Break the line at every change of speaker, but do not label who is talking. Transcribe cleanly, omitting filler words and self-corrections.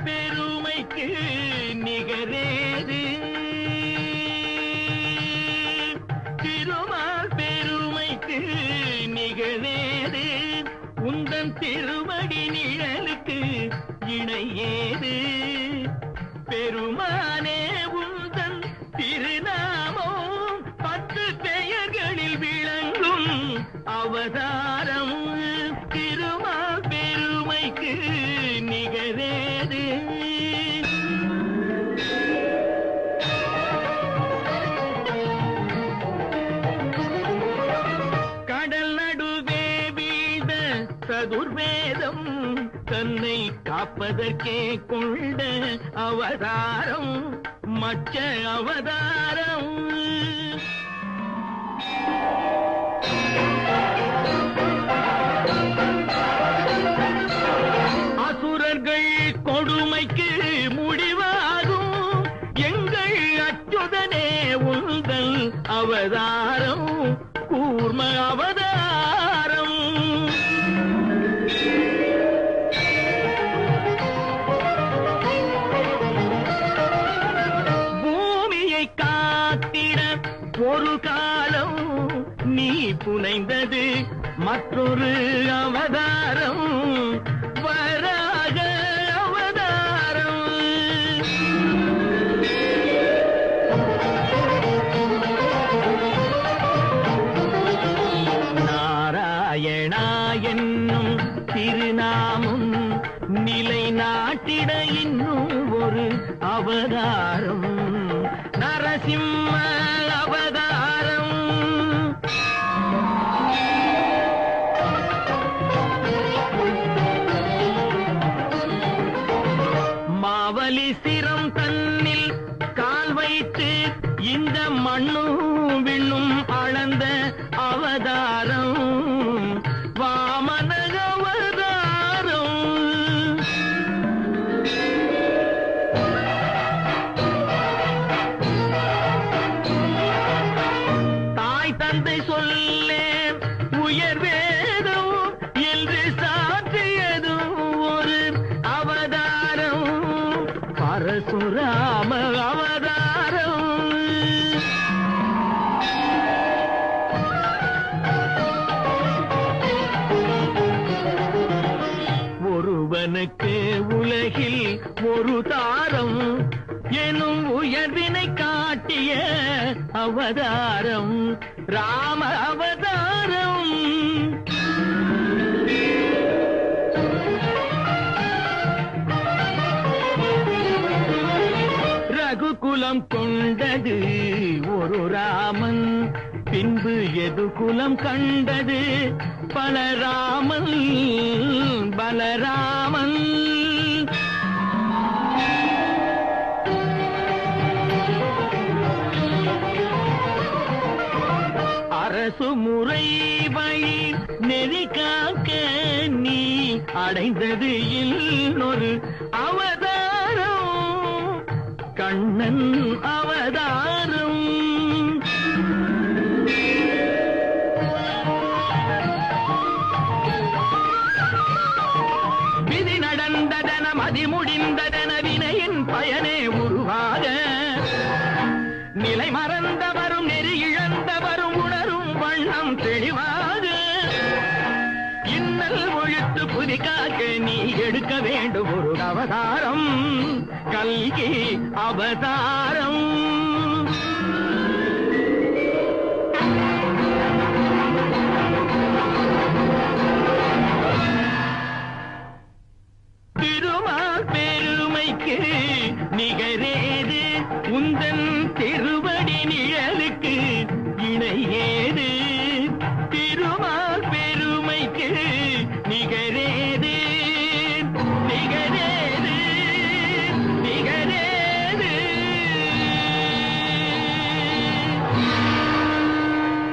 பெருமைக்கு நிகரேது திருமால் பெருமைக்கு நிகழேது உந்தன் திருவடி நிழலுக்கு இணையேது பெருமானே உந்தன் திருநாமம் 10 பெயர்களில் விளங்கும் அவதாரம் திருமால் பெருமைக்கு நிகரேது கடல் நடுவே வீழ்ந்த சதுர்வேதம் தன்னை காப்பதற்கே கொண்ட அவதாரம் மச்ச அவதாரம் அசுரர்கள் கொடுமைக்கு முடிவாகும் எங்கள் அச்சுதனே உந்தல் அவதாரம் கூர்ம அவதாரம் பூமியை காத்திட ஒரு காலம் நீ புனைந்தது மற்றொரு அவதாரம் வராக அவதாரம் நாராயணா என்னும் திருநாமம் நிலை நாட்டிட இன்னும் ஒரு அவதாரம் நரசிம்ம அவதாரம் மாவலி சிரம் தன்னில் கால் வைத்து இந்த மண்ணும் விண்ணும் அளந்த அவதாரம் வாமன அவதாரம் தாய் தந்தை சொல்லே உயர்வேதும் என்று சாற்றியதும் ஒரு அவதாரம் பரசுராம அவதாரம் ஒருவனுக்கு உலகில் ஒரு தாரம் எனும் உயர்வினை காட்டிய அவதாரம் ராம அவதாரம் ரகுகுலம் கொண்டது ஒரு ராமன் பின்பு எது குலம் கண்டது பலராமன் பலராமன் அரசு முறை வழி நெறி காக்க நீ அடைந்தது இன்னொரு அவதாரம் கண்ணன் அவதாரம் விதி நடந்ததன மதி முடிந்ததன வினையின் பயனே உருவாக நிலை மறந்தவரும் நெறி இழந்தவரும் உணரும் வண்ணம் தெளிவாக இன்னல் ஒழித்து புதி காக்க நீ எடுக்க வேண்டும் ஒரு அவதாரம் கல்கி அவதாரம்